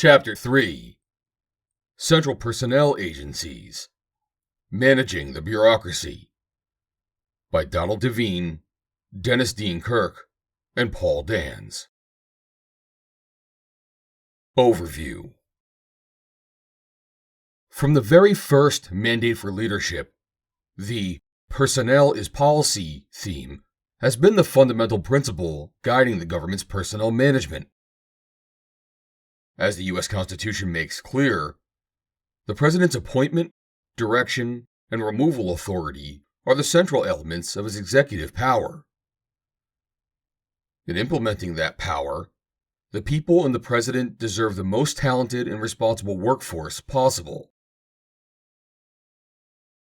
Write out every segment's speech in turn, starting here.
Chapter 3 Central Personnel Agencies Managing the Bureaucracy by Donald Devine, Dennis Dean Kirk, and Paul Dans. Overview. From the very first Mandate for Leadership, the Personnel is Policy theme has been the fundamental principle guiding the government's personnel management. As the U.S. Constitution makes clear, the President's appointment, direction, and removal authority are the central elements of his executive power. In implementing that power, the people and the President deserve the most talented and responsible workforce possible.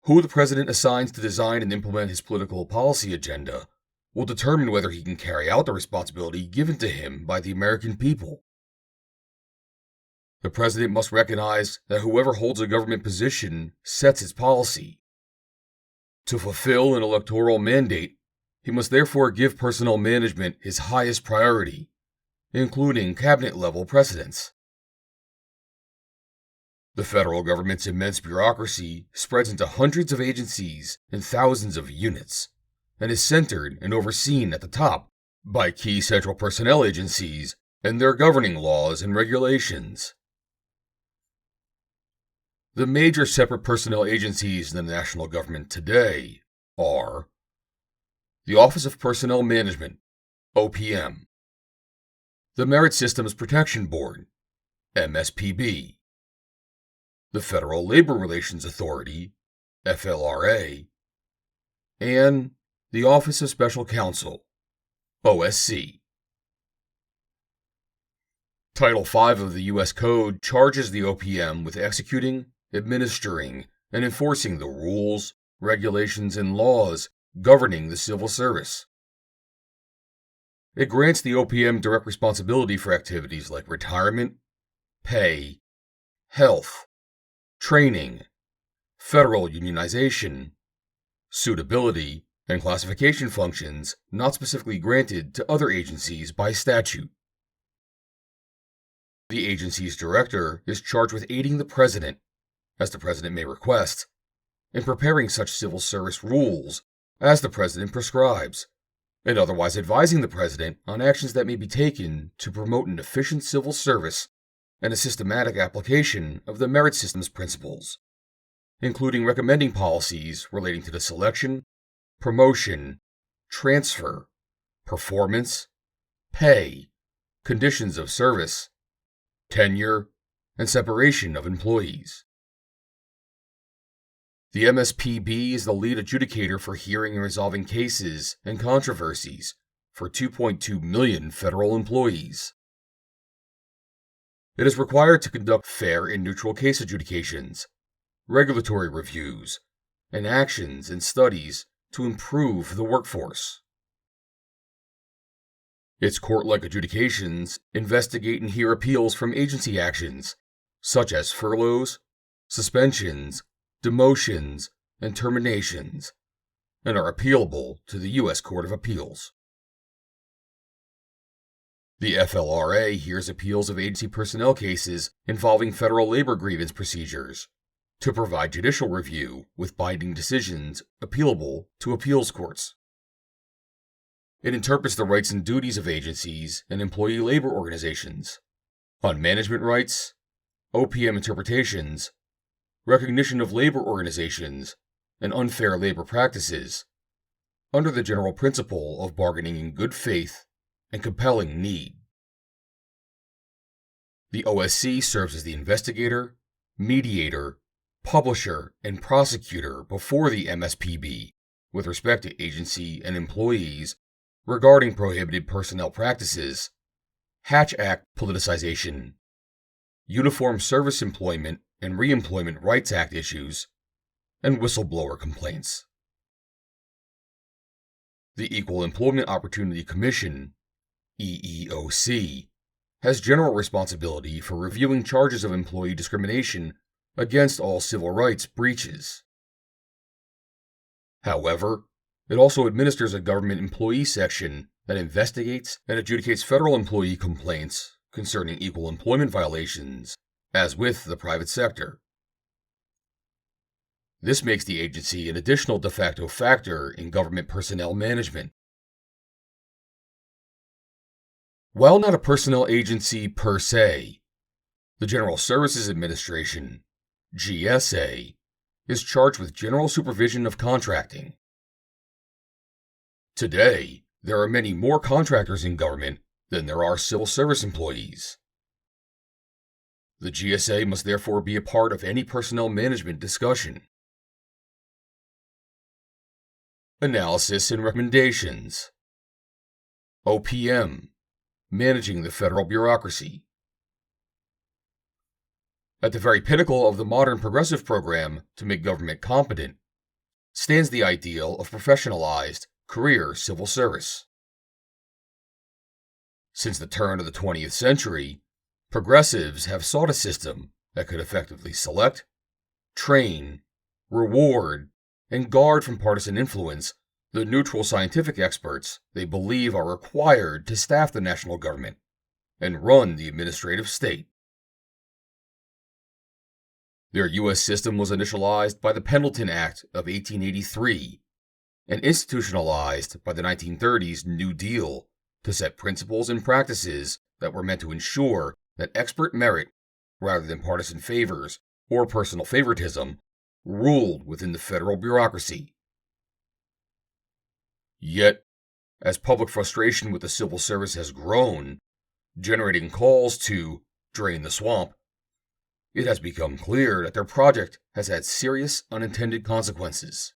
Who the President assigns to design and implement his political policy agenda will determine whether he can carry out the responsibility given to him by the American people. The President must recognize that whoever holds a government position sets its policy. To fulfill an electoral mandate, he must therefore give personnel management his highest priority, including cabinet-level precedence. The federal government's immense bureaucracy spreads into hundreds of agencies and thousands of units, and is centered and overseen at the top by key central personnel agencies and their governing laws and regulations. The major separate personnel agencies in the national government today are the Office of Personnel Management, OPM, the Merit Systems Protection Board, MSPB, the Federal Labor Relations Authority, FLRA, and the Office of Special Counsel, OSC. Title V of the U.S. Code charges the OPM with executing, administering, and enforcing the rules, regulations, and laws governing the civil service. It grants the OPM direct responsibility for activities like retirement, pay, health, training, federal unionization, suitability, and classification functions not specifically granted to other agencies by statute. The agency's director is charged with aiding the President, as the President may request, in preparing such civil service rules as the President prescribes, and otherwise advising the President on actions that may be taken to promote an efficient civil service and a systematic application of the merit system's principles, including recommending policies relating to the selection, promotion, transfer, performance, pay, conditions of service, tenure, and separation of employees. The MSPB is the lead adjudicator for hearing and resolving cases and controversies for 2.2 million federal employees. It is required to conduct fair and neutral case adjudications, regulatory reviews, and actions and studies to improve the workforce. Its court-like adjudications investigate and hear appeals from agency actions, such as furloughs, suspensions, demotions, and terminations, and are appealable to the U.S. Court of Appeals. The FLRA hears appeals of agency personnel cases involving federal labor grievance procedures to provide judicial review with binding decisions appealable to appeals courts. It interprets the rights and duties of agencies and employee labor organizations on management rights, OPM interpretations, recognition of labor organizations, and unfair labor practices, under the general principle of bargaining in good faith and compelling need. The OSC serves as the investigator, mediator, publisher, and prosecutor before the MSPB with respect to agency and employees regarding prohibited personnel practices, Hatch Act politicization, Uniform Service Employment and Reemployment Rights Act issues, and whistleblower complaints. The Equal Employment Opportunity Commission, EEOC, has general responsibility for reviewing charges of employee discrimination against all civil rights breaches. However, it also administers a government employee section that investigates and adjudicates federal employee complaints concerning equal employment violations, as with the private sector. This makes the agency an additional de facto factor in government personnel management. While not a personnel agency per se, the General Services Administration, GSA, is charged with general supervision of contracting. Today, there are many more contractors in government than there are civil service employees. The GSA must therefore be a part of any personnel management discussion. Analysis and recommendations. OPM, managing the federal bureaucracy. At the very pinnacle of the modern progressive program to make government competent stands the ideal of professionalized, career civil service. Since the turn of the 20th century, progressives have sought a system that could effectively select, train, reward, and guard from partisan influence the neutral scientific experts they believe are required to staff the national government and run the administrative state. Their U.S. system was initialized by the Pendleton Act of 1883 and institutionalized by the 1930s New Deal to set principles and practices that were meant to ensure that expert merit, rather than partisan favors or personal favoritism, ruled within the federal bureaucracy. Yet, as public frustration with the civil service has grown, generating calls to drain the swamp, it has become clear that their project has had serious unintended consequences.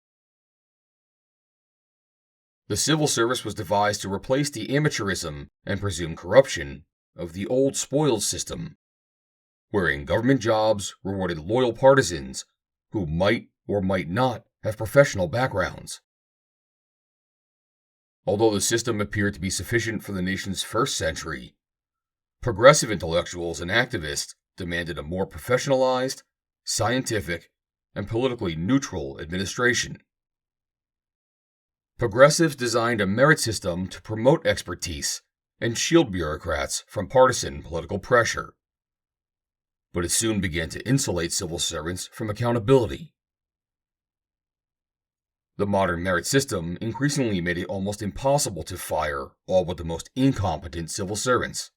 The civil service was devised to replace the amateurism and presumed corruption of the old spoils system, wherein government jobs rewarded loyal partisans who might or might not have professional backgrounds. Although the system appeared to be sufficient for the nation's first century, progressive intellectuals and activists demanded a more professionalized, scientific, and politically neutral administration. Progressives designed a merit system to promote expertise and shield bureaucrats from partisan political pressure. But it soon began to insulate civil servants from accountability. The modern merit system increasingly made it almost impossible to fire all but the most incompetent civil servants.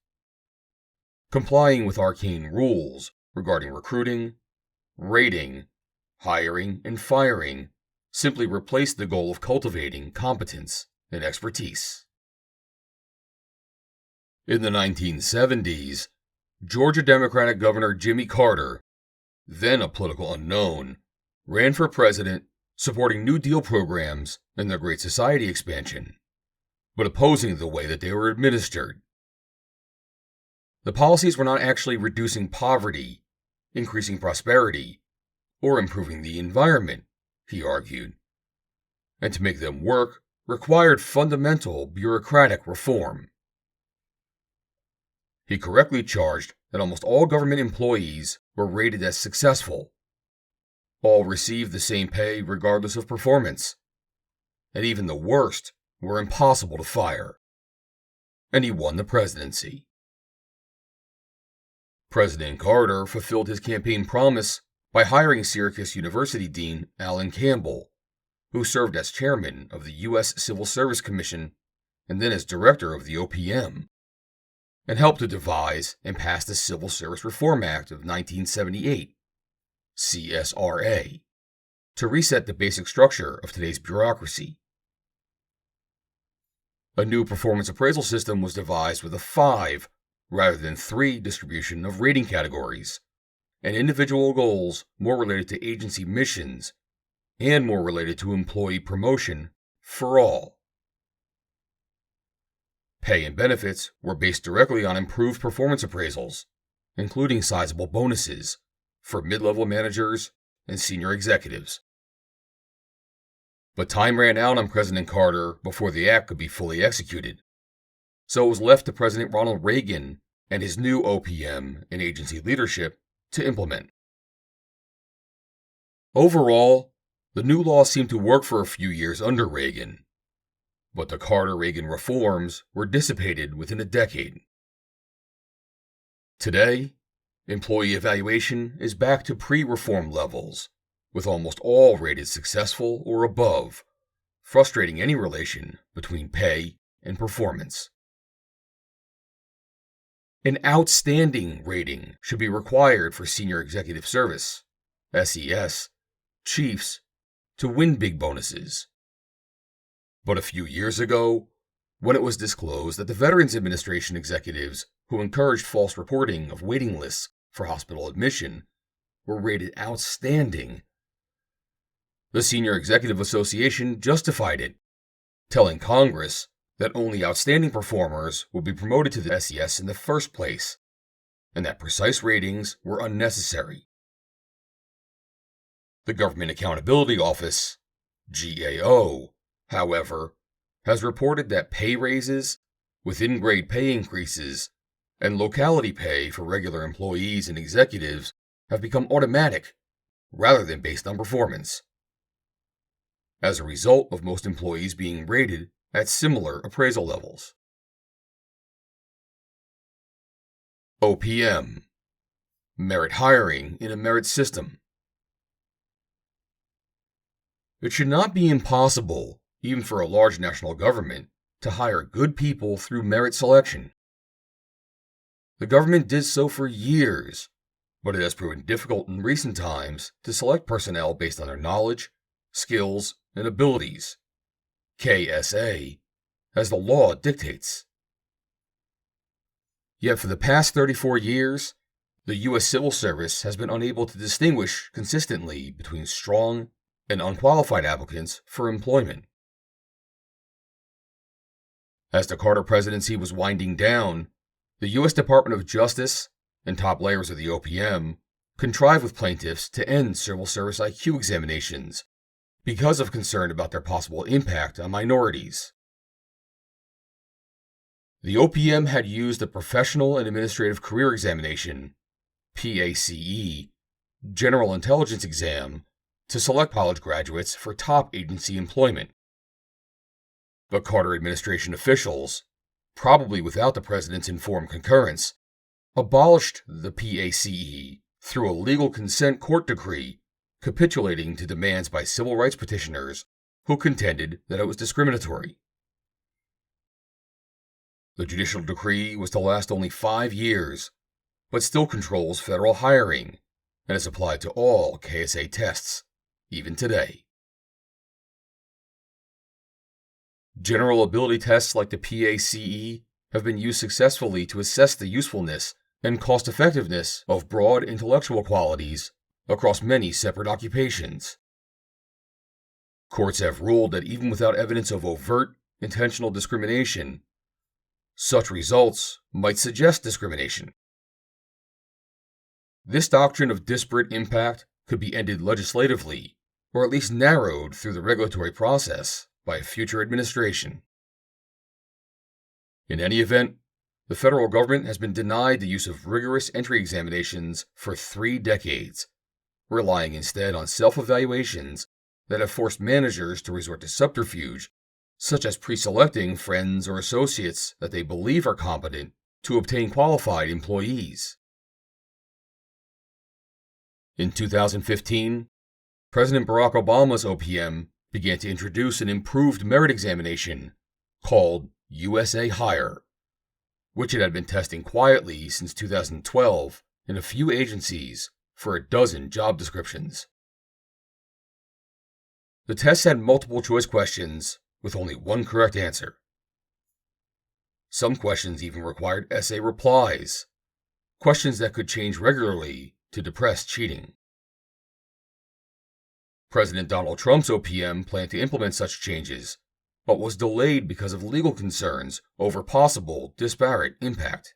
Complying with arcane rules regarding recruiting, rating, hiring, and firing simply replaced the goal of cultivating competence and expertise. In the 1970s, Georgia Democratic Governor Jimmy Carter, then a political unknown, ran for president supporting New Deal programs and their Great Society expansion, but opposing the way that they were administered. The policies were not actually reducing poverty, increasing prosperity, or improving the environment, he argued, and to make them work required fundamental bureaucratic reform. He correctly charged that almost all government employees were rated as successful. All received the same pay regardless of performance, and even the worst were impossible to fire. And he won the presidency. President Carter fulfilled his campaign promise by hiring Syracuse University Dean Alan Campbell, who served as chairman of the U.S. Civil Service Commission and then as director of the OPM, and helped to devise and pass the Civil Service Reform Act of 1978, CSRA, to reset the basic structure of today's bureaucracy. A new performance appraisal system was devised with a 5 rather than 3 distribution of rating categories, and individual goals more related to agency missions and more related to employee promotion for all. Pay and benefits were based directly on improved performance appraisals, including sizable bonuses for mid-level managers and senior executives. But time ran out on President Carter before the act could be fully executed, so it was left to President Ronald Reagan and his new OPM and agency leadership to implement. Overall, the new law seemed to work for a few years under Reagan, but the Carter-Reagan reforms were dissipated within a decade. Today, employee evaluation is back to pre-reform levels, with almost all rated successful or above, frustrating any relation between pay and performance. An outstanding rating should be required for senior executive service, SES, chiefs, to win big bonuses. But a few years ago, when it was disclosed that the Veterans Administration executives who encouraged false reporting of waiting lists for hospital admission were rated outstanding, the Senior Executive Association justified it, telling Congress that only outstanding performers would be promoted to the SES in the first place, and that precise ratings were unnecessary. The Government Accountability Office, GAO, however, has reported that pay raises, within-grade pay increases, and locality pay for regular employees and executives have become automatic rather than based on performance, as a result of most employees being rated at similar appraisal levels. OPM, merit hiring in a merit system. It should not be impossible, even for a large national government, to hire good people through merit selection. The government did so for years, but it has proven difficult in recent times to select personnel based on their knowledge, skills, and abilities, KSA, as the law dictates. Yet for the past 34 years, the U.S. Civil Service has been unable to distinguish consistently between strong and unqualified applicants for employment. As the Carter presidency was winding down, the U.S. Department of Justice and top layers of the OPM contrived with plaintiffs to end civil service IQ examinations because of concern about their possible impact on minorities. The OPM had used the Professional and Administrative Career Examination, PACE, General Intelligence Exam, to select college graduates for top agency employment. But Carter administration officials, probably without the president's informed concurrence, abolished the PACE through a legal consent court decree capitulating to demands by civil rights petitioners who contended that it was discriminatory. The judicial decree was to last only 5 years, but still controls federal hiring and is applied to all KSA tests, even today. General ability tests like the PACE have been used successfully to assess the usefulness and cost-effectiveness of broad intellectual qualities across many separate occupations. Courts have ruled that even without evidence of overt, intentional discrimination, such results might suggest discrimination. This doctrine of disparate impact could be ended legislatively, or at least narrowed through the regulatory process by a future administration. In any event, the federal government has been denied the use of rigorous entry examinations for 3 decades, relying instead on self-evaluations that have forced managers to resort to subterfuge, such as pre-selecting friends or associates that they believe are competent to obtain qualified employees. In 2015, President Barack Obama's OPM began to introduce an improved merit examination called USA Hire, which it had been testing quietly since 2012 in a few agencies for a dozen job descriptions. The test had multiple choice questions with only one correct answer. Some questions even required essay replies, questions that could change regularly to depress cheating. President Donald Trump's OPM planned to implement such changes, but was delayed because of legal concerns over possible disparate impact.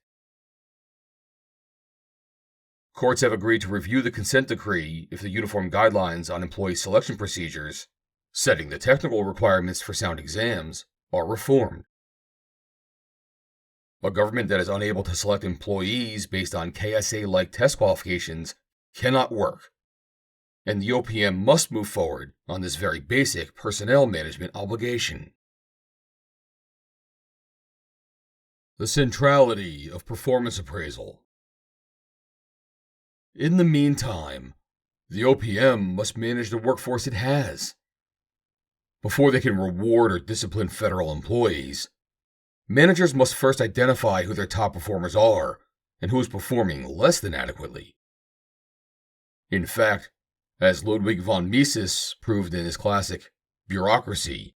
Courts have agreed to review the consent decree if the Uniform Guidelines on Employee Selection Procedures, setting the technical requirements for sound exams, are reformed. A government that is unable to select employees based on KSA-like test qualifications cannot work, and the OPM must move forward on this very basic personnel management obligation. The centrality of performance appraisal. In the meantime, the OPM must manage the workforce it has. Before they can reward or discipline federal employees, managers must first identify who their top performers are and who is performing less than adequately. In fact, as Ludwig von Mises proved in his classic Bureaucracy,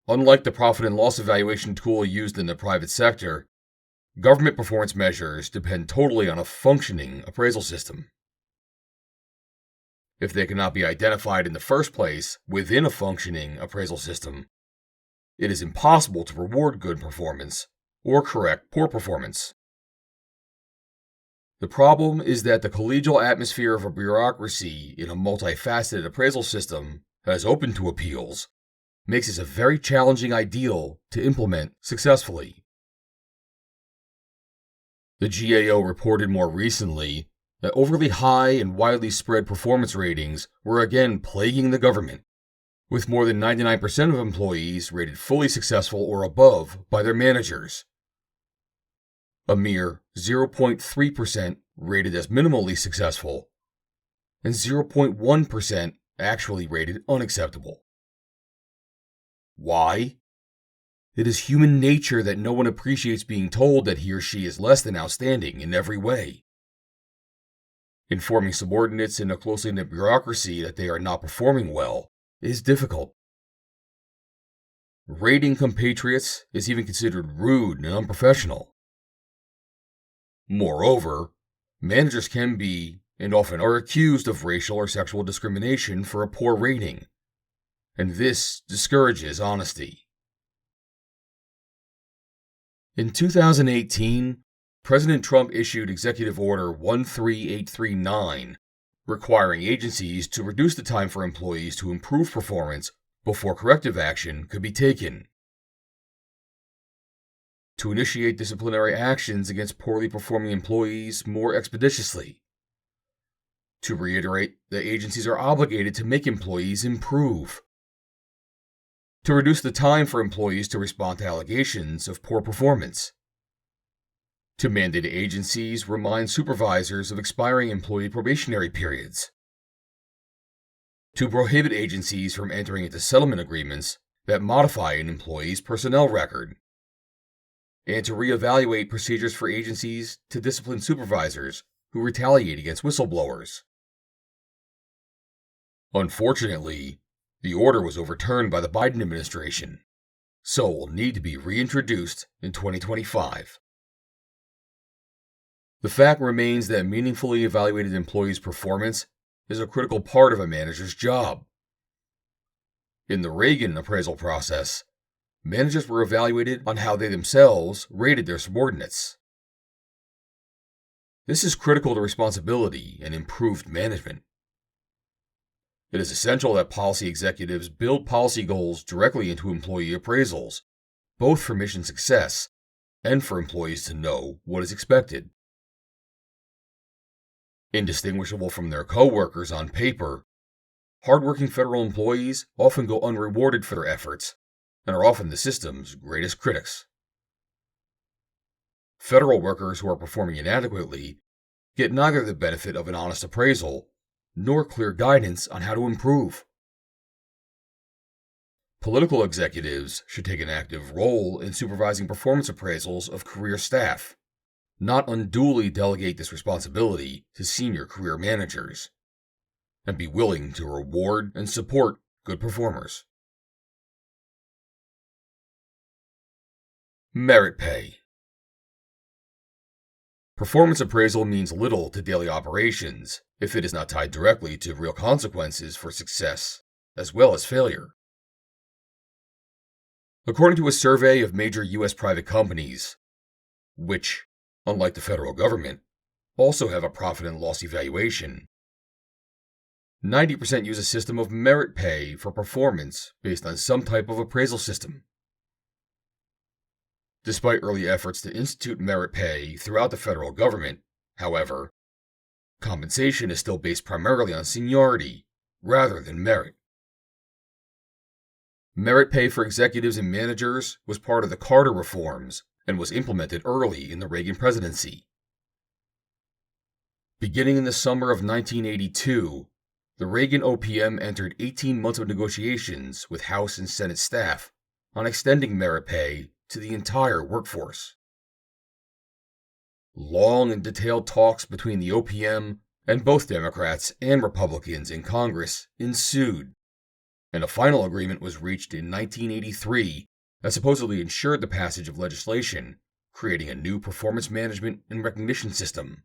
unlike the profit and loss evaluation tool used in the private sector, government performance measures depend totally on a functioning appraisal system. If they cannot be identified in the first place within a functioning appraisal system, it is impossible to reward good performance or correct poor performance. The problem is that the collegial atmosphere of a bureaucracy in a multifaceted appraisal system that is open to appeals makes this a very challenging ideal to implement successfully. The GAO reported more recently that overly high and widely spread performance ratings were again plaguing the government, with more than 99% of employees rated fully successful or above by their managers. A mere 0.3% rated as minimally successful, and 0.1% actually rated unacceptable. Why? It is human nature that no one appreciates being told that he or she is less than outstanding in every way. Informing subordinates in a closely knit bureaucracy that they are not performing well is difficult. Rating compatriots is even considered rude and unprofessional. Moreover, managers can be, and often are accused of racial or sexual discrimination for a poor rating, and this discourages honesty. In 2018, President Trump issued Executive Order 13839, requiring agencies to reduce the time for employees to improve performance before corrective action could be taken. To initiate disciplinary actions against poorly performing employees more expeditiously. To reiterate that agencies are obligated to make employees improve. To reduce the time for employees to respond to allegations of poor performance. To mandate agencies remind supervisors of expiring employee probationary periods. To prohibit agencies from entering into settlement agreements that modify an employee's personnel record. And to reevaluate procedures for agencies to discipline supervisors who retaliate against whistleblowers. Unfortunately, the order was overturned by the Biden administration, so will need to be reintroduced in 2025. The fact remains that meaningfully evaluated employees' performance is a critical part of a manager's job. In the Reagan appraisal process, managers were evaluated on how they themselves rated their subordinates. This is critical to responsibility and improved management. It is essential that policy executives build policy goals directly into employee appraisals, both for mission success and for employees to know what is expected. Indistinguishable from their co-workers on paper, hardworking federal employees often go unrewarded for their efforts and are often the system's greatest critics. Federal workers who are performing inadequately get neither the benefit of an honest appraisal nor clear guidance on how to improve. Political executives should take an active role in supervising performance appraisals of career staff, not unduly delegate this responsibility to senior career managers, and be willing to reward and support good performers. Merit pay. Performance appraisal means little to daily operations if it is not tied directly to real consequences for success as well as failure. According to a survey of major U.S. private companies, which, unlike the federal government, also have a profit and loss evaluation, 90% use a system of merit pay for performance based on some type of appraisal system. Despite early efforts to institute merit pay throughout the federal government, however, compensation is still based primarily on seniority rather than merit. Merit pay for executives and managers was part of the Carter reforms and was implemented early in the Reagan presidency. Beginning in the summer of 1982, the Reagan OPM entered 18 months of negotiations with House and Senate staff on extending merit pay to the entire workforce. Long and detailed talks between the OPM and both Democrats and Republicans in Congress ensued, and a final agreement was reached in 1983 that supposedly ensured the passage of legislation creating a new performance management and recognition system,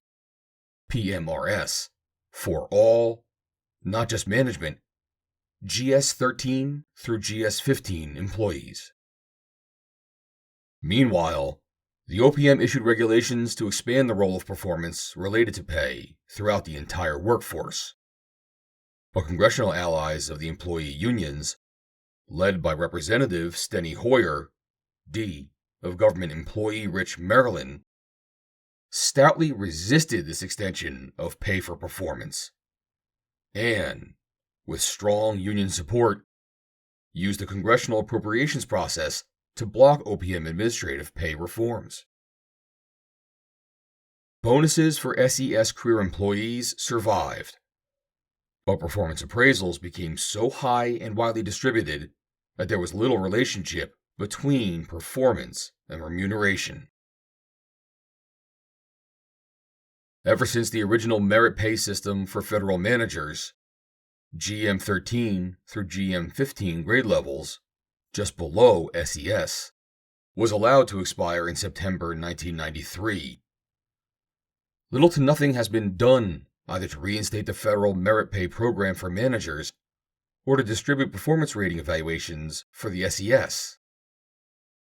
PMRS, for all, not just management, GS-13 through GS-15 employees. Meanwhile, the OPM issued regulations to expand the role of performance related to pay throughout the entire workforce. But congressional allies of the employee unions, led by Representative Steny Hoyer, D. of Government Employee-rich Maryland, stoutly resisted this extension of pay for performance, and, with strong union support, used the congressional appropriations process to block OPM administrative pay reforms. Bonuses for SES career employees survived, but performance appraisals became so high and widely distributed that there was little relationship between performance and remuneration. Ever since the original merit pay system for federal managers, GM13 through GM15 grade levels, just below SES, was allowed to expire in September 1993. Little to nothing has been done either to reinstate the federal merit pay program for managers or to distribute performance rating evaluations for the SES,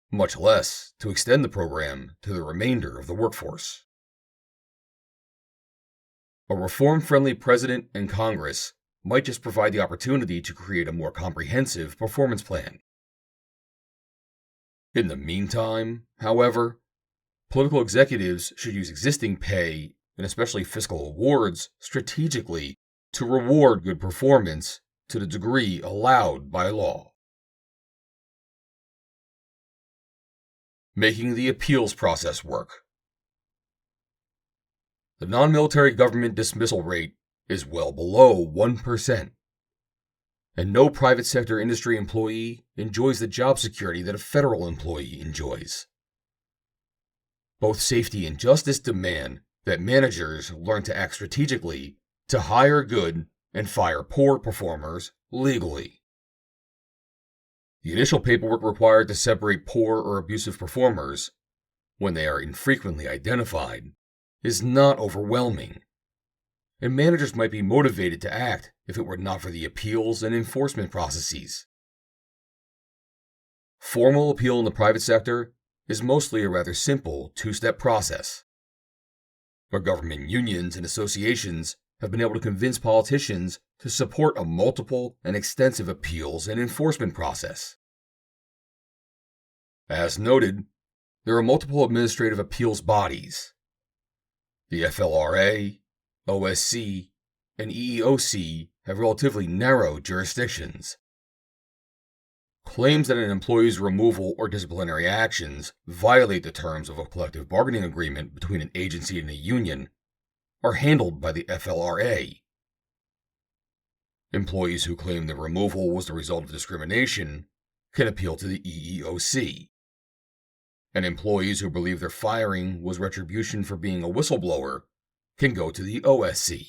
much less to extend the program to the remainder of the workforce. A reform-friendly president and Congress might just provide the opportunity to create a more comprehensive performance plan. In the meantime, however, political executives should use existing pay and especially fiscal awards strategically to reward good performance to the degree allowed by law. Making the appeals process work. The non-military government dismissal rate is well below 1%, and no private sector industry employee enjoys the job security that a federal employee enjoys. Both safety and justice demand that managers learn to act strategically to hire good and fire poor performers legally. The initial paperwork required to separate poor or abusive performers, when they are infrequently identified, is not overwhelming, and managers might be motivated to act if it were not for the appeals and enforcement processes. Formal appeal in the private sector is mostly a rather simple two-step process, where government unions and associations have been able to convince politicians to support a multiple and extensive appeals and enforcement process. As noted, there are multiple administrative appeals bodies. The FLRA, OSC, and EEOC have relatively narrow jurisdictions. Claims that an employee's removal or disciplinary actions violate the terms of a collective bargaining agreement between an agency and a union are handled by the FLRA. Employees who claim the removal was the result of discrimination can appeal to the EEOC. And employees who believe their firing was retribution for being a whistleblower can go to the OSC.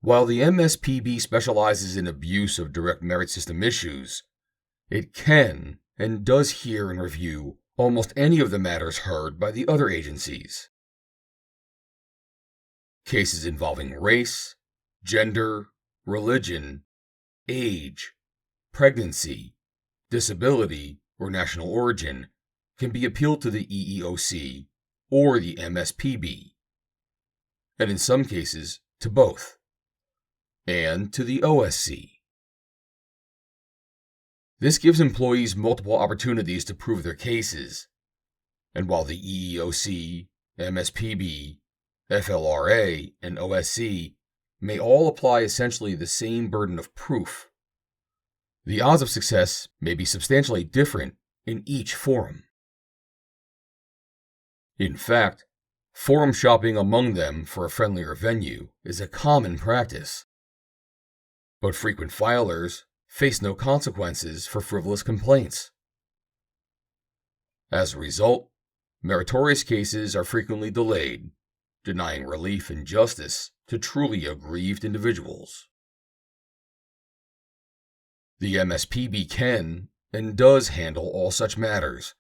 While the MSPB specializes in abuse of direct merit system issues, it can and does hear and review almost any of the matters heard by the other agencies. Cases involving race, gender, religion, age, pregnancy, disability, or national origin can be appealed to the EEOC or the MSPB, and in some cases to both, and to the OSC. This gives employees multiple opportunities to prove their cases, and while the EEOC, MSPB, FLRA, and OSC may all apply essentially the same burden of proof, the odds of success may be substantially different in each forum. In fact, Forum shopping among them for a friendlier venue is a common practice. But frequent filers face no consequences for frivolous complaints. As a result, meritorious cases are frequently delayed, denying relief and justice to truly aggrieved individuals. The MSPB can and does handle all such matters,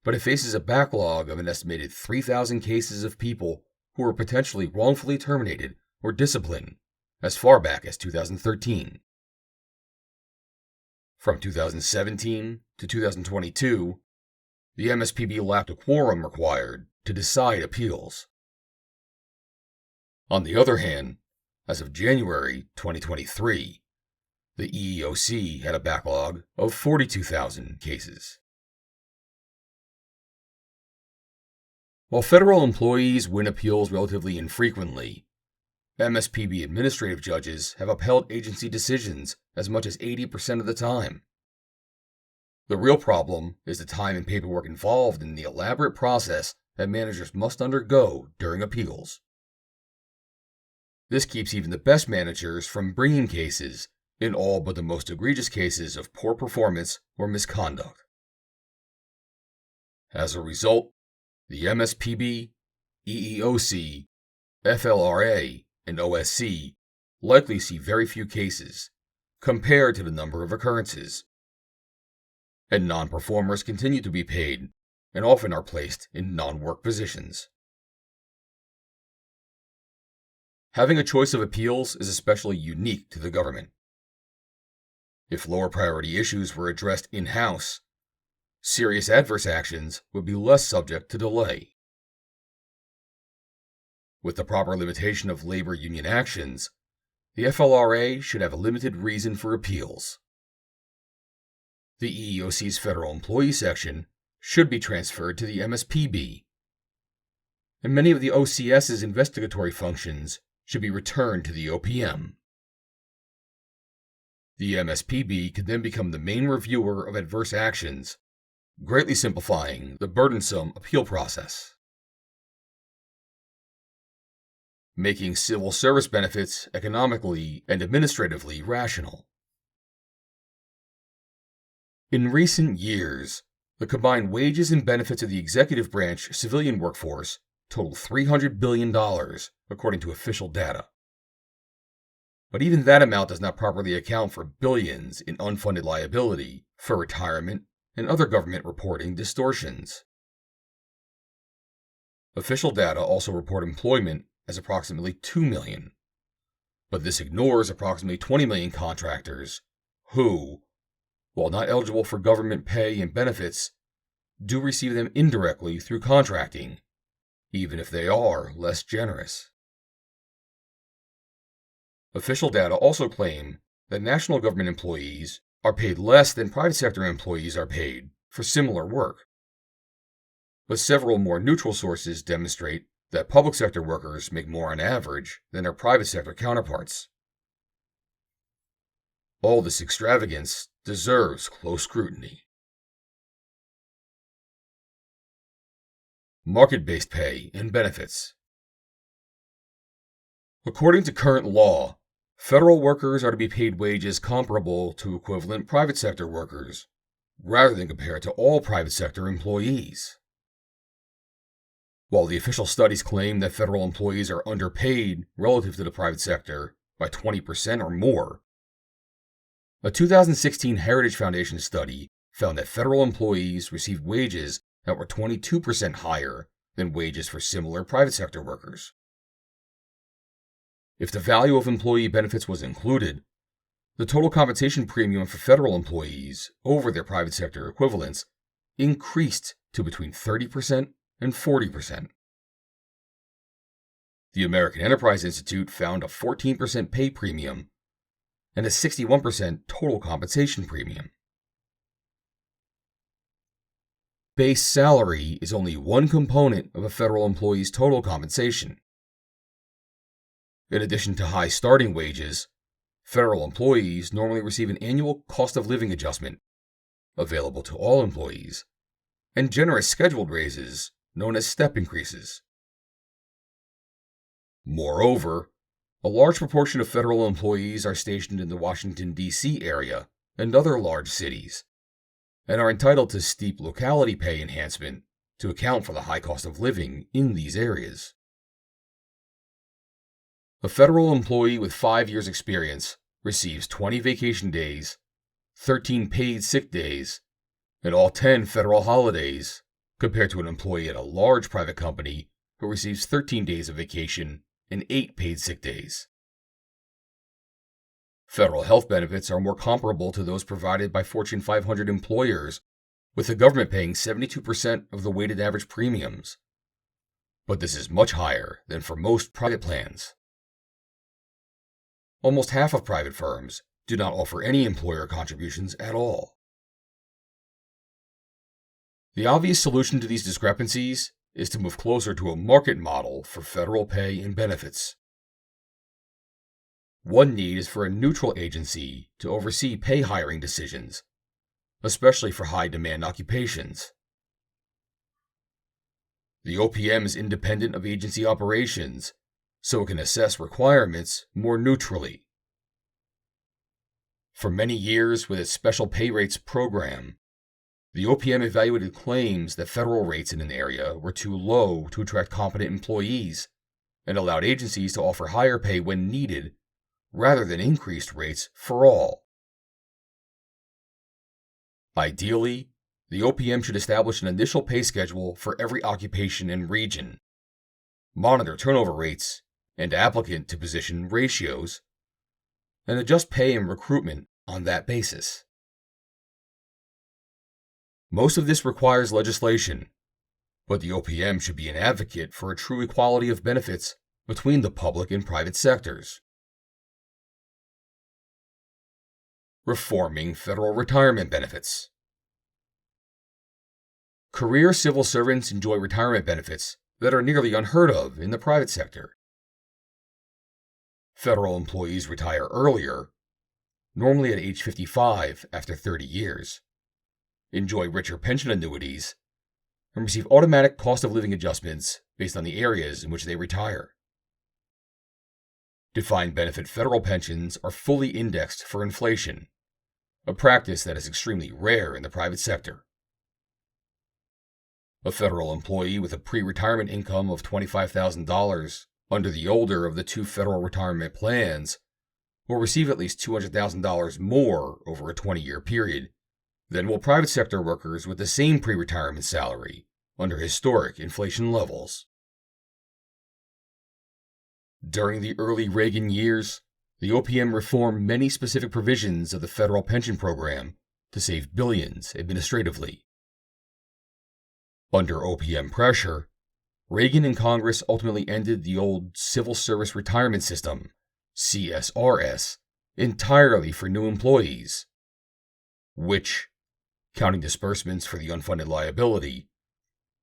but it faces a backlog of an estimated 3,000 cases of people who were potentially wrongfully terminated or disciplined as far back as 2013. From 2017 to 2022, the MSPB lacked a quorum required to decide appeals. On the other hand, as of January 2023, the EEOC had a backlog of 42,000 cases. While federal employees win appeals relatively infrequently, MSPB administrative judges have upheld agency decisions as much as 80% of the time. The real problem is the time and paperwork involved in the elaborate process that managers must undergo during appeals. This keeps even the best managers from bringing cases in all but the most egregious cases of poor performance or misconduct. As a result, the MSPB, EEOC, FLRA, and OSC likely see very few cases compared to the number of occurrences. And non-performers continue to be paid and often are placed in non-work positions. Having a choice of appeals is especially unique to the government. If lower priority issues were addressed in-house, serious adverse actions would be less subject to delay. With the proper limitation of labor union actions, the FLRA should have a limited reason for appeals. The EEOC's federal employee section should be transferred to the MSPB, and many of the OCS's investigatory functions should be returned to the OPM. The MSPB could then become the main reviewer of adverse actions, greatly simplifying the burdensome appeal process. Making civil service benefits economically and administratively rational. In recent years, the combined wages and benefits of the executive branch civilian workforce total $300 billion, according to official data. But even that amount does not properly account for billions in unfunded liability for retirement and other government reporting distortions. Official data also report employment as approximately 2 million, but this ignores approximately 20 million contractors who, while not eligible for government pay and benefits, do receive them indirectly through contracting, even if they are less generous. Official data also claim that national government employees are paid less than private sector employees are paid for similar work. But several more neutral sources demonstrate that public sector workers make more on average than their private sector counterparts. All this extravagance deserves close scrutiny. Market-based pay and benefits. According to current law, federal workers are to be paid wages comparable to equivalent private sector workers, rather than compared to all private sector employees. While the official studies claim that federal employees are underpaid relative to the private sector by 20% or more, a 2016 Heritage Foundation study found that federal employees received wages that were 22% higher than wages for similar private sector workers. If the value of employee benefits was included, the total compensation premium for federal employees over their private sector equivalents increased to between 30% and 40%. The American Enterprise Institute found a 14% pay premium and a 61% total compensation premium. Base salary is only one component of a federal employee's total compensation. In addition to high starting wages, federal employees normally receive an annual cost of living adjustment, available to all employees, and generous scheduled raises known as step increases. Moreover, a large proportion of federal employees are stationed in the Washington, D.C. area and other large cities, and are entitled to steep locality pay enhancement to account for the high cost of living in these areas. A federal employee with 5 years' experience receives 20 vacation days, 13 paid sick days, and all 10 federal holidays, compared to an employee at a large private company who receives 13 days of vacation and 8 paid sick days. Federal health benefits are more comparable to those provided by Fortune 500 employers, with the government paying 72% of the weighted average premiums. But this is much higher than for most private plans. Almost half of private firms do not offer any employer contributions at all. The obvious solution to these discrepancies is to move closer to a market model for federal pay and benefits. One need is for a neutral agency to oversee pay hiring decisions, especially for high-demand occupations. The OPM is independent of agency operations, so it can assess requirements more neutrally. For many years with its special pay rates program, the OPM evaluated claims that federal rates in an area were too low to attract competent employees and allowed agencies to offer higher pay when needed rather than increased rates for all. Ideally, the OPM should establish an initial pay schedule for every occupation and region, monitor turnover rates and applicant to position ratios, and adjust pay and recruitment on that basis. Most of this requires legislation, but the OPM should be an advocate for a true equality of benefits between the public and private sectors. Reforming federal retirement benefits. Career civil servants enjoy retirement benefits that are nearly unheard of in the private sector. Federal employees retire earlier, normally at age 55 after 30 years, enjoy richer pension annuities, and receive automatic cost of living adjustments based on the areas in which they retire. Defined benefit federal pensions are fully indexed for inflation, a practice that is extremely rare in the private sector. A federal employee with a pre-retirement income of $25,000 under the older of the two federal retirement plans will receive at least $200,000 more over a 20-year period than will private sector workers with the same pre-retirement salary under historic inflation levels. During the early Reagan years, the OPM reformed many specific provisions of the federal pension program to save billions administratively. Under OPM pressure, Reagan and Congress ultimately ended the old Civil Service Retirement System, CSRS, entirely for new employees, which, counting disbursements for the unfunded liability,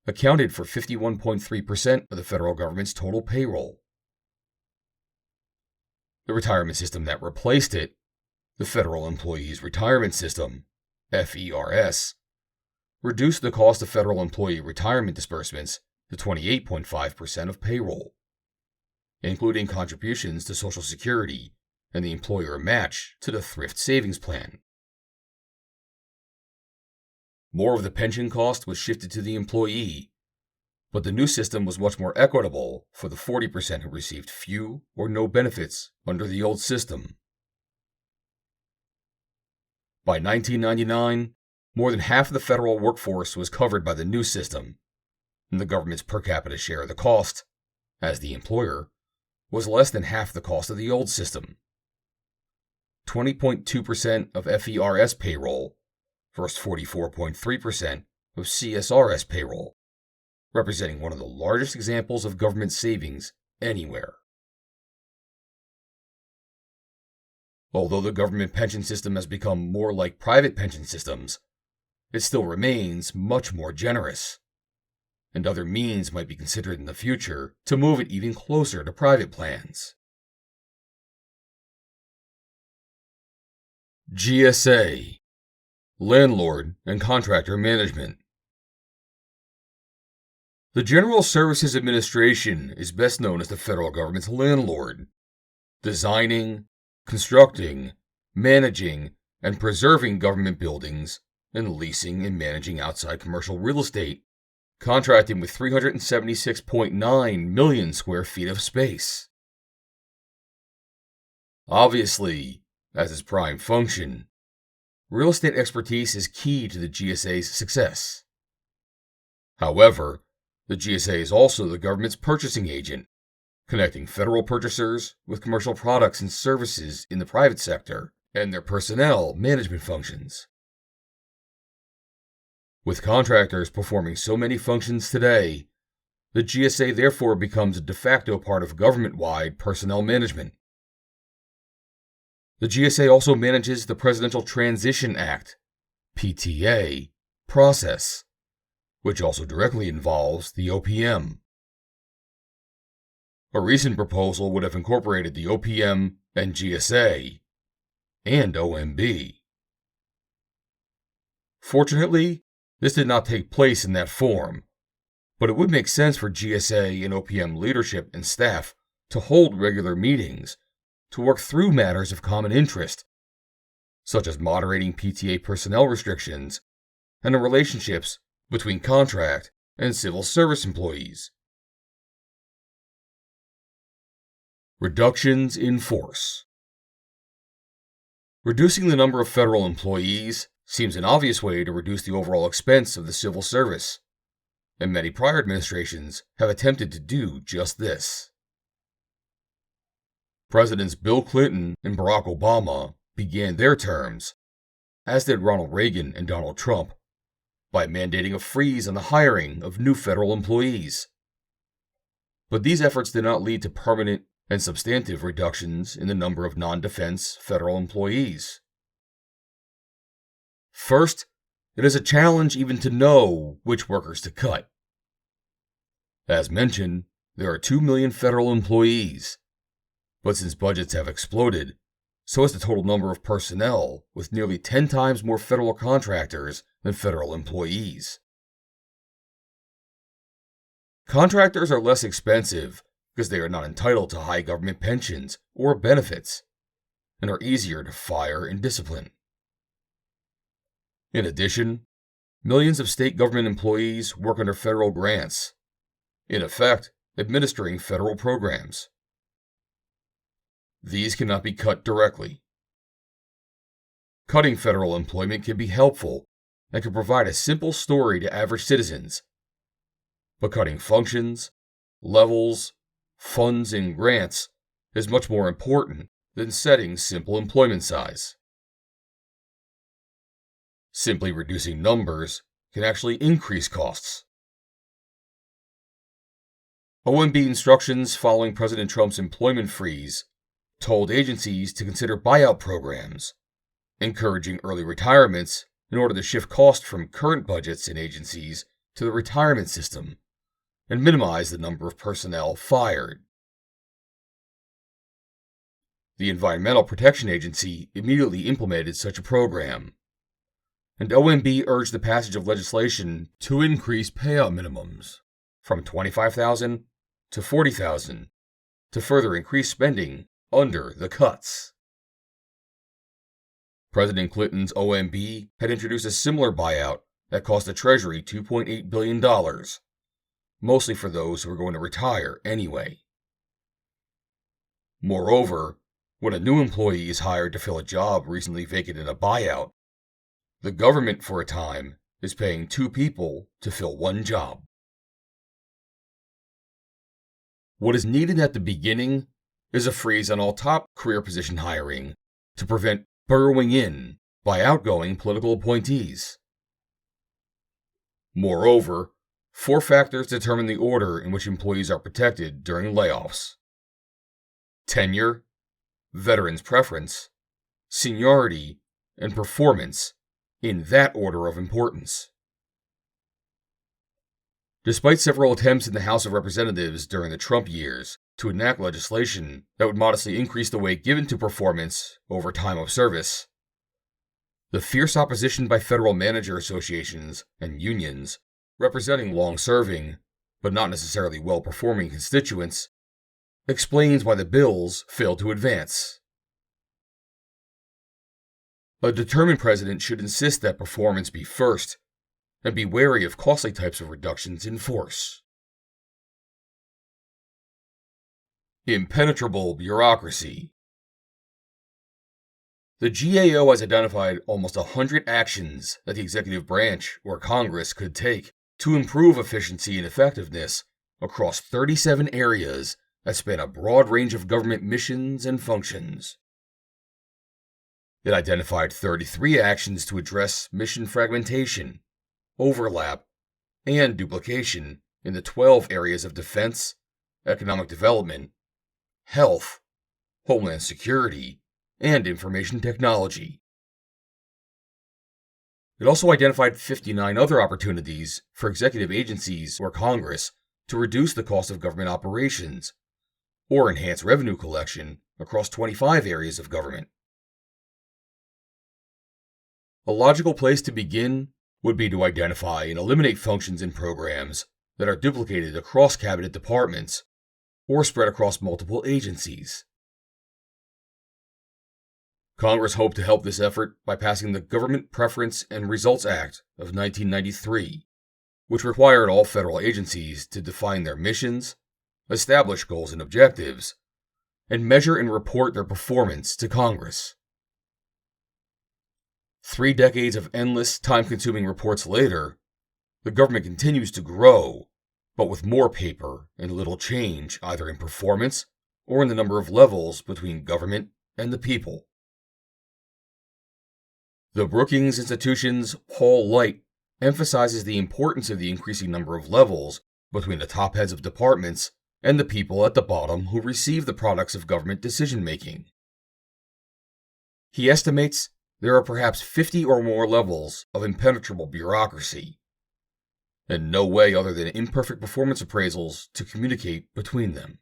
accounted for 51.3% of the federal government's total payroll. The retirement system that replaced it, the Federal Employees Retirement System, FERS, reduced the cost of federal employee retirement disbursements to 28.5% of payroll, including contributions to Social Security and the employer match to the Thrift Savings Plan. More of the pension cost was shifted to the employee, but the new system was much more equitable for the 40% who received few or no benefits under the old system. By 1999, more than half of the federal workforce was covered by the new system, and the government's per capita share of the cost, as the employer, was less than half the cost of the old system. 20.2% of FERS payroll versus 44.3% of CSRS payroll, representing one of the largest examples of government savings anywhere. Although the government pension system has become more like private pension systems, it still remains much more generous, and other means might be considered in the future to move it even closer to private plans. GSA, Landlord and Contractor Management. The General Services Administration is best known as the federal government's landlord, designing, constructing, managing, and preserving government buildings, and leasing and managing outside commercial real estate, contracting with 376.9 million square feet of space. Obviously, as its prime function, real estate expertise is key to the GSA's success. However, the GSA is also the government's purchasing agent, connecting federal purchasers with commercial products and services in the private sector and their personnel management functions. With contractors performing so many functions today, the GSA therefore becomes a de facto part of government-wide personnel management. The GSA also manages the Presidential Transition Act, PTA, process, which also directly involves the OPM. A recent proposal would have incorporated the OPM and GSA, and OMB. Fortunately, this did not take place in that form, but it would make sense for GSA and OPM leadership and staff to hold regular meetings to work through matters of common interest, such as moderating PTA personnel restrictions and the relationships between contract and civil service employees. Reductions in force. Reducing the number of federal employees seems an obvious way to reduce the overall expense of the civil service, and many prior administrations have attempted to do just this. Presidents Bill Clinton and Barack Obama began their terms, as did Ronald Reagan and Donald Trump, by mandating a freeze on the hiring of new federal employees. But these efforts did not lead to permanent and substantive reductions in the number of non-defense federal employees. First, it is a challenge even to know which workers to cut. As mentioned, there are 2 million federal employees, but since budgets have exploded, so has the total number of personnel, with nearly 10 times more federal contractors than federal employees. Contractors are less expensive because they are not entitled to high government pensions or benefits, and are easier to fire and discipline. In addition, millions of state government employees work under federal grants, in effect, administering federal programs. These cannot be cut directly. Cutting federal employment can be helpful and can provide a simple story to average citizens, but cutting functions, levels, funds, and grants is much more important than setting simple employment size. Simply reducing numbers can actually increase costs. OMB instructions following President Trump's employment freeze told agencies to consider buyout programs, encouraging early retirements in order to shift cost from current budgets in agencies to the retirement system and minimize the number of personnel fired. The Environmental Protection Agency immediately implemented such a program, and OMB urged the passage of legislation to increase payout minimums from $25,000 to $40,000 to further increase spending under the cuts. President Clinton's OMB had introduced a similar buyout that cost the Treasury $2.8 billion, mostly for those who were going to retire anyway. Moreover, when a new employee is hired to fill a job recently vacant in a buyout, the government, for a time, is paying 2 people to fill 1 job. What is needed at the beginning is a freeze on all top career position hiring to prevent burrowing in by outgoing political appointees. Moreover, 4 factors determine the order in which employees are protected during layoffs: tenure, veterans' preference, seniority, and performance, in that order of importance. Despite several attempts in the House of Representatives during the Trump years to enact legislation that would modestly increase the weight given to performance over time of service, the fierce opposition by federal manager associations and unions representing long-serving but not necessarily well-performing constituents, explains why the bills failed to advance. A determined president should insist that performance be first, and be wary of costly types of reductions in force. Impenetrable bureaucracy. The GAO has identified almost 100 actions that the executive branch or Congress could take to improve efficiency and effectiveness across 37 areas that span a broad range of government missions and functions. It identified 33 actions to address mission fragmentation, overlap, and duplication in the 12 areas of defense, economic development, health, homeland security, and information technology. It also identified 59 other opportunities for executive agencies or Congress to reduce the cost of government operations or enhance revenue collection across 25 areas of government. A logical place to begin would be to identify and eliminate functions and programs that are duplicated across cabinet departments or spread across multiple agencies. Congress hoped to help this effort by passing the Government Preference and Results Act of 1993, which required all federal agencies to define their missions, establish goals and objectives, and measure and report their performance to Congress. 3 decades of endless, time-consuming reports later, the government continues to grow, but with more paper and little change either in performance or in the number of levels between government and the people. The Brookings Institution's Paul Light emphasizes the importance of the increasing number of levels between the top heads of departments and the people at the bottom who receive the products of government decision-making. He estimates there are perhaps 50 or more levels of impenetrable bureaucracy, and no way other than imperfect performance appraisals to communicate between them.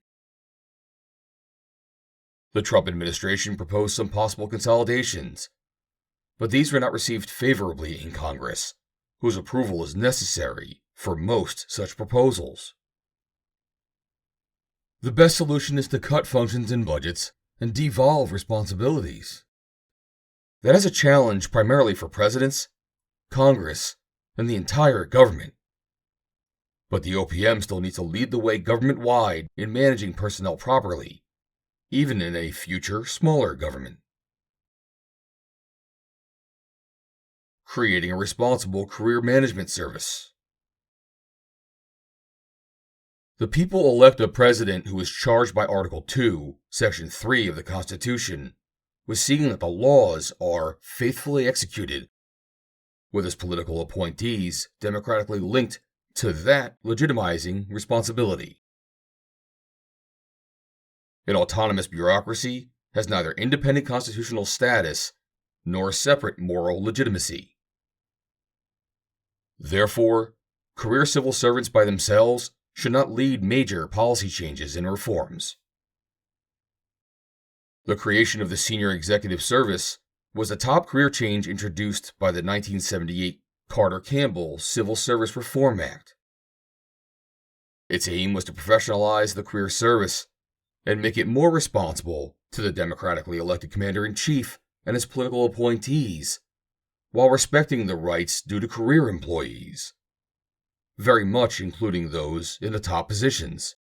The Trump administration proposed some possible consolidations, but these were not received favorably in Congress, whose approval is necessary for most such proposals. The best solution is to cut functions and budgets and devolve responsibilities. That is a challenge primarily for presidents, Congress, and the entire government. But the OPM still needs to lead the way government-wide in managing personnel properly, even in a future smaller government. Creating a responsible career management service. The people elect a president who is charged by Article 2, Section 3 of the Constitution with seeing that the laws are faithfully executed, with his political appointees democratically linked to that legitimizing responsibility. An autonomous bureaucracy has neither independent constitutional status nor separate moral legitimacy. Therefore, career civil servants by themselves should not lead major policy changes and reforms. The creation of the Senior Executive Service was a top career change introduced by the 1978 Carter-Campbell Civil Service Reform Act. Its aim was to professionalize the career service and make it more responsible to the democratically elected commander-in-chief and his political appointees, while respecting the rights due to career employees, very much including those in the top positions.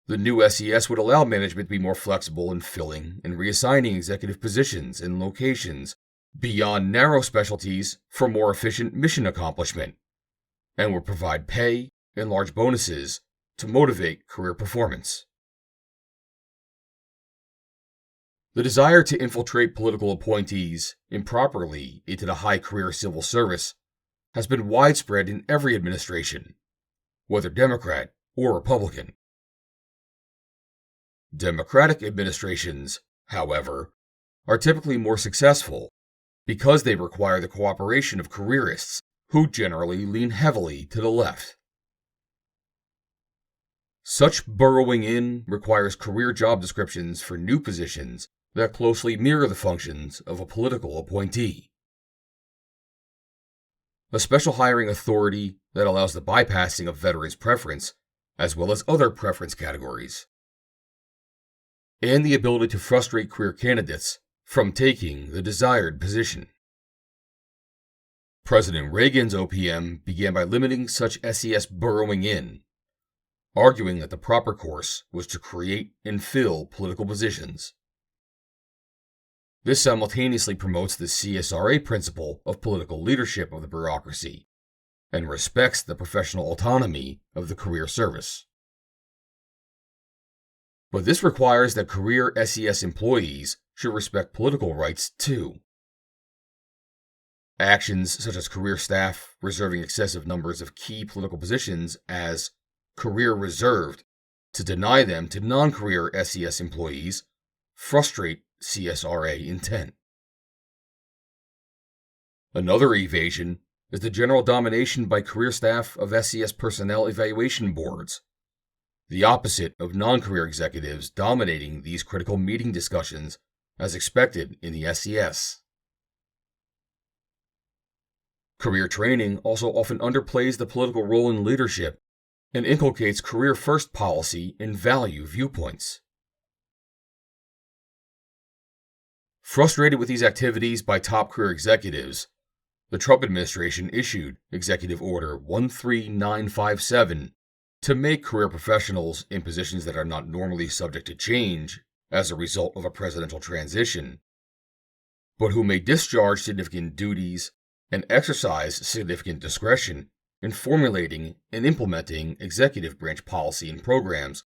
The new SES would allow management to be more flexible in filling and reassigning executive positions and locations beyond narrow specialties for more efficient mission accomplishment, and would provide pay and large bonuses to motivate career performance. The desire to infiltrate political appointees improperly into the high career civil service has been widespread in every administration, whether Democrat or Republican. Democratic administrations, however, are typically more successful because they require the cooperation of careerists who generally lean heavily to the left. Such burrowing in requires career job descriptions for new positions that closely mirror the functions of a political appointee. a special hiring authority that allows the bypassing of veterans' preference, as well as other preference categories, and the ability to frustrate career candidates from taking the desired position. President Reagan's OPM began by limiting such SES burrowing in, arguing that the proper course was to create and fill political positions. This simultaneously promotes the CSRA principle of political leadership of the bureaucracy and respects the professional autonomy of the career service. But this requires that career SES employees should respect political rights too. Actions such as career staff reserving excessive numbers of key political positions as career reserved to deny them to non-career SES employees frustrate CSRA intent. Another evasion is the general domination by career staff of SES personnel evaluation boards, the opposite of non-career executives dominating these critical meeting discussions as expected in the SES. Career training also often underplays the political role in leadership and inculcates career-first policy and value viewpoints. Frustrated with these activities by top career executives, the Trump administration issued Executive Order 13957 to make career professionals in positions that are not normally subject to change as a result of a presidential transition, but who may discharge significant duties and exercise significant discretion in formulating and implementing executive branch policy and programs,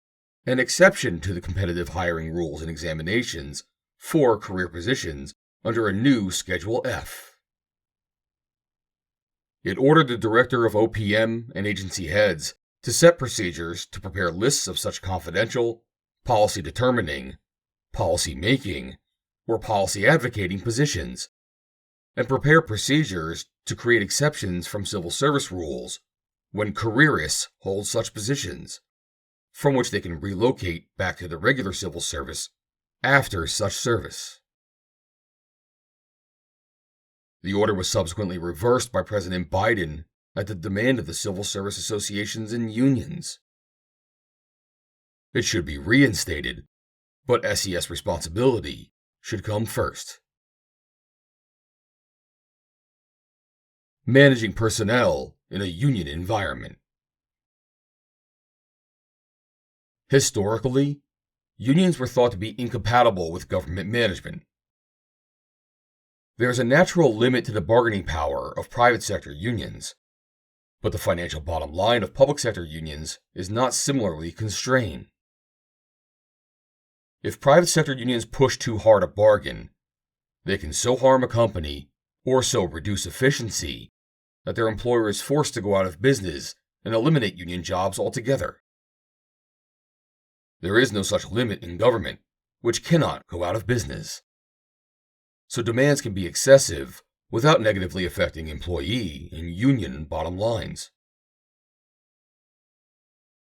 an exception to the competitive hiring rules and examinations for career positions under a new Schedule F. It ordered the director of OPM and agency heads to set procedures to prepare lists of such confidential, policy determining, policy making, or policy advocating positions, and prepare procedures to create exceptions from civil service rules when careerists hold such positions, from which they can relocate back to the regular civil service after such service. The order was subsequently reversed by President Biden at the demand of the civil service associations and unions. It should be reinstated, but SES responsibility should come first. Managing personnel in a union environment. Historically, unions were thought to be incompatible with government management. There is a natural limit to the bargaining power of private sector unions, but the financial bottom line of public sector unions is not similarly constrained. If private sector unions push too hard a bargain, they can so harm a company or so reduce efficiency that their employer is forced to go out of business and eliminate union jobs altogether. There is no such limit in government, which cannot go out of business. So demands can be excessive without negatively affecting employee and union bottom lines.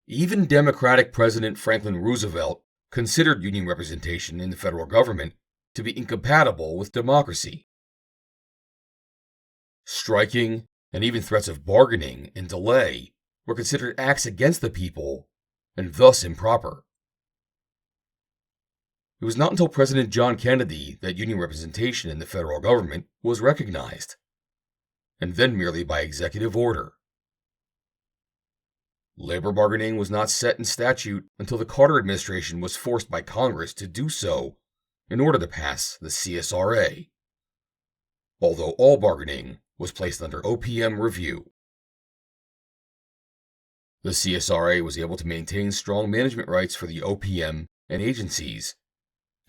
Even Democratic President Franklin Roosevelt considered union representation in the federal government to be incompatible with democracy. Striking and even threats of bargaining and delay were considered acts against the people and thus improper. It was not until President John Kennedy that union representation in the federal government was recognized, and then merely by executive order. Labor bargaining was not set in statute until the Carter administration was forced by Congress to do so in order to pass the CSRA, although all bargaining was placed under OPM review. The CSRA was able to maintain strong management rights for the OPM and agencies,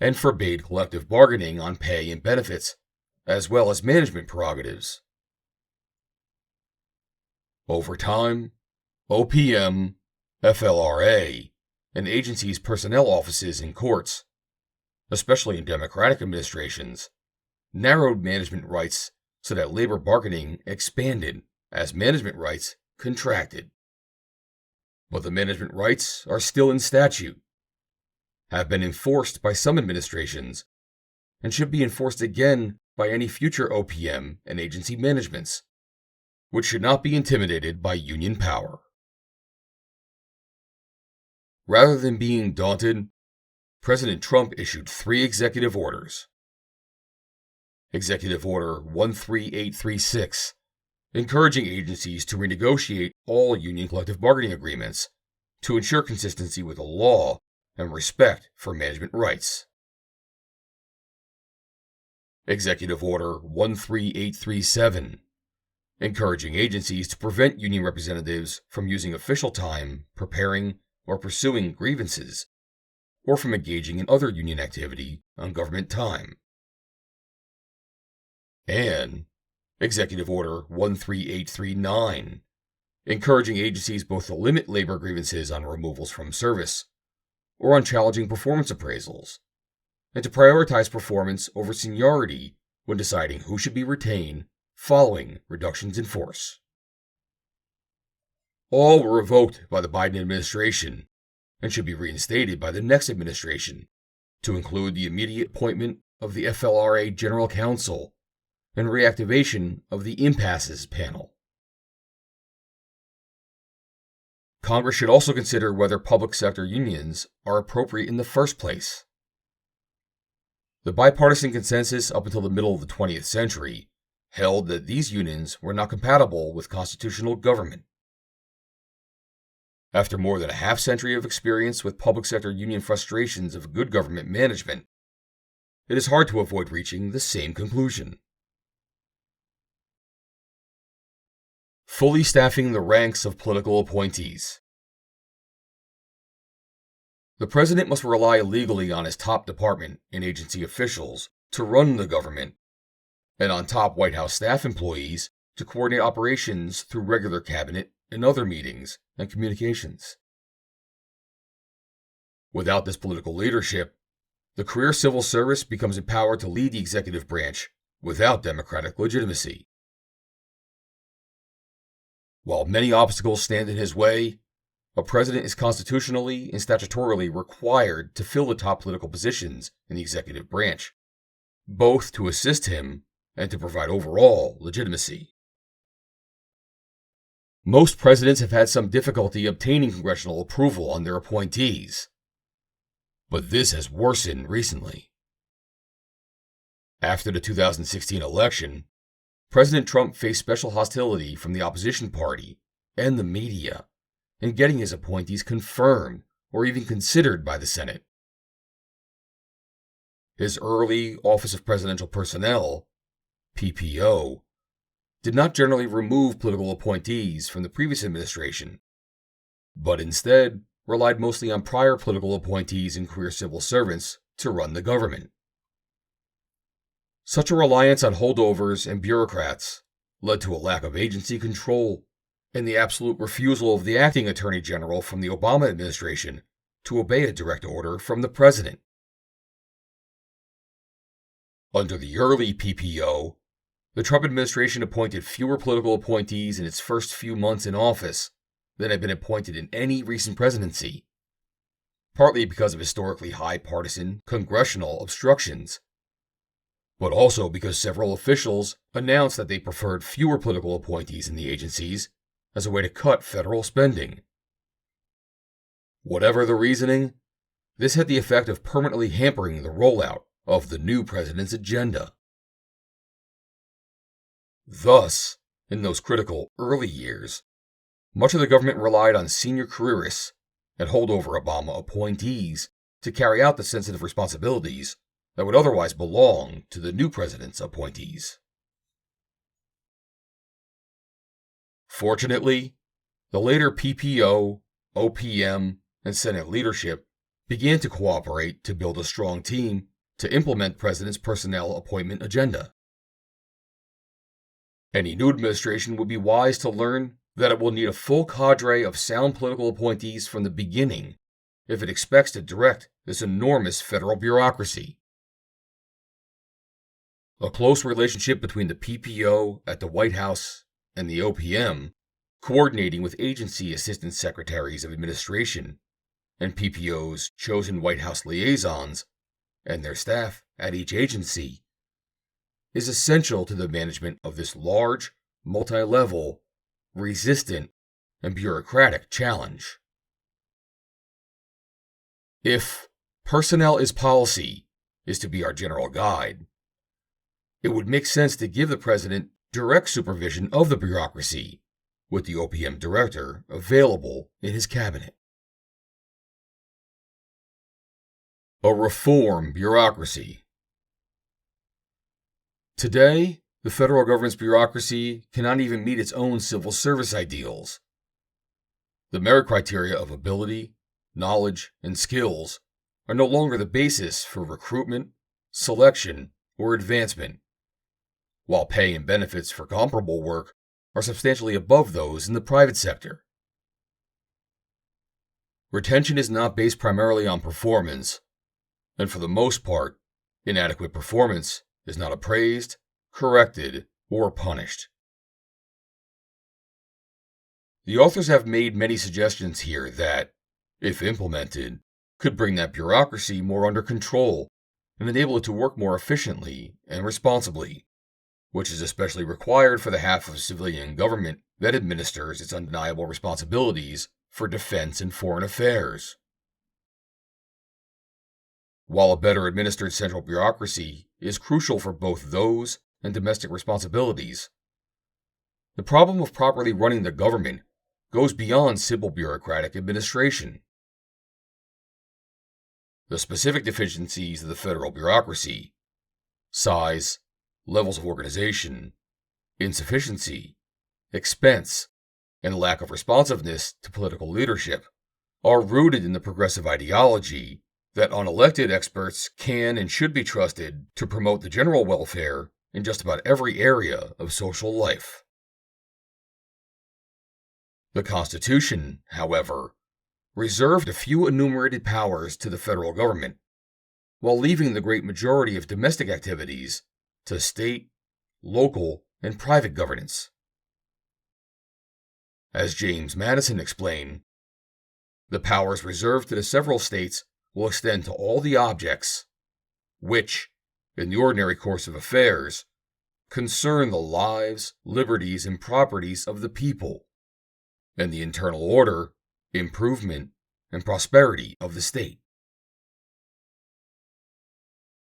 and forbade collective bargaining on pay and benefits, as well as management prerogatives. Over time, OPM, FLRA, and agencies' personnel offices and courts, especially in Democratic administrations, narrowed management rights so that labor bargaining expanded as management rights contracted. But the management rights are still in statute, have been enforced by some administrations, and should be enforced again by any future OPM and agency managements. which should not be intimidated by union power. Rather than being daunted, President Trump issued 3 executive orders. Executive Order 13836, encouraging agencies to renegotiate all union collective bargaining agreements to ensure consistency with the law and respect for management rights. Executive Order 13837, encouraging agencies to prevent union representatives from using official time preparing or pursuing grievances, or from engaging in other union activity on government time. And Executive Order 13839, encouraging agencies both to limit labor grievances on removals from service or on challenging performance appraisals, and to prioritize performance over seniority when deciding who should be retained following reductions in force. All were revoked by the Biden administration and should be reinstated by the next administration, to include the immediate appointment of the FLRA General Counsel and reactivation of the Impasses Panel. Congress should also consider whether public sector unions are appropriate in the first place. The bipartisan consensus up until the middle of the 20th century held that these unions were not compatible with constitutional government. After more than a half-century of experience with public sector union frustrations of good government management, it is hard to avoid reaching the same conclusion. Fully staffing the ranks of political appointees. The president must rely legally on his top department and agency officials to run the government, and on top White House staff employees to coordinate operations through regular cabinet and other meetings and communications. Without this political leadership, the career civil service becomes empowered to lead the executive branch without democratic legitimacy. While many obstacles stand in his way, a president is constitutionally and statutorily required to fill the top political positions in the executive branch, both to assist him and to provide overall legitimacy. Most presidents have had some difficulty obtaining congressional approval on their appointees, but this has worsened recently. After the 2016 election, President Trump faced special hostility from the opposition party and the media in getting his appointees confirmed or even considered by the Senate. His early Office of Presidential Personnel, PPO, did not generally remove political appointees from the previous administration, but instead relied mostly on prior political appointees and career civil servants to run the government. Such a reliance on holdovers and bureaucrats led to a lack of agency control and the absolute refusal of the acting Attorney General from the Obama administration to obey a direct order from the president. Under the early PPO, the Trump administration appointed fewer political appointees in its first few months in office than had been appointed in any recent presidency, partly because of historically high partisan congressional obstructions, but also because several officials announced that they preferred fewer political appointees in the agencies as a way to cut federal spending. Whatever the reasoning, this had the effect of permanently hampering the rollout of the new president's agenda. Thus, in those critical early years, much of the government relied on senior careerists and holdover Obama appointees to carry out the sensitive responsibilities that would otherwise belong to the new president's appointees. Fortunately, the later PPO, OPM, and Senate leadership began to cooperate to build a strong team to implement the president's personnel appointment agenda. Any new administration would be wise to learn that it will need a full cadre of sound political appointees from the beginning if it expects to direct this enormous federal bureaucracy. A close relationship between the PPO at the White House and the OPM, coordinating with agency assistant secretaries of administration and PPO's chosen White House liaisons and their staff at each agency, is essential to the management of this large, multi-level, resistant, and bureaucratic challenge. If personnel is policy is to be our general guide, it would make sense to give the president direct supervision of the bureaucracy, with the OPM director available in his cabinet. A reform bureaucracy. Today, the federal government's bureaucracy cannot even meet its own civil service ideals. The merit criteria of ability, knowledge, and skills are no longer the basis for recruitment, selection, or advancement, while pay and benefits for comparable work are substantially above those in the private sector. Retention is not based primarily on performance, and for the most part, inadequate performance is not appraised, corrected, or punished. The authors have made many suggestions here that, if implemented, could bring that bureaucracy more under control and enable it to work more efficiently and responsibly, which is especially required for the half of civilian government that administers its undeniable responsibilities for defense and foreign affairs. While a better administered central bureaucracy is crucial for both those and domestic responsibilities, the problem of properly running the government goes beyond simple bureaucratic administration. The specific deficiencies of the federal bureaucracy, size, levels of organization, insufficiency, expense, and lack of responsiveness to political leadership, are rooted in the progressive ideology that unelected experts can and should be trusted to promote the general welfare in just about every area of social life. The Constitution, however, reserved a few enumerated powers to the federal government, while leaving the great majority of domestic activities to state, local, and private governance. As James Madison explained, the powers reserved to the several states will extend to all the objects which, in the ordinary course of affairs, concern the lives, liberties, and properties of the people, and the internal order, improvement, and prosperity of the state.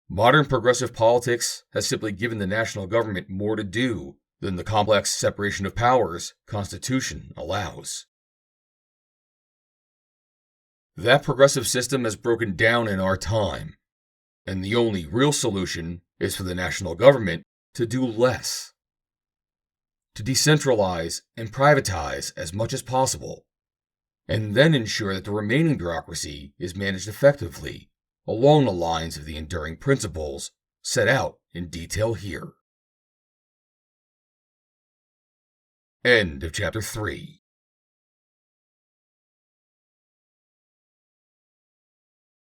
Modern progressive politics has simply given the national government more to do than the complex separation of powers Constitution allows. That progressive system has broken down in our time, and the only real solution is for the national government to do less, to decentralize and privatize as much as possible, and then ensure that the remaining bureaucracy is managed effectively along the lines of the enduring principles set out in detail here. End of Chapter 3.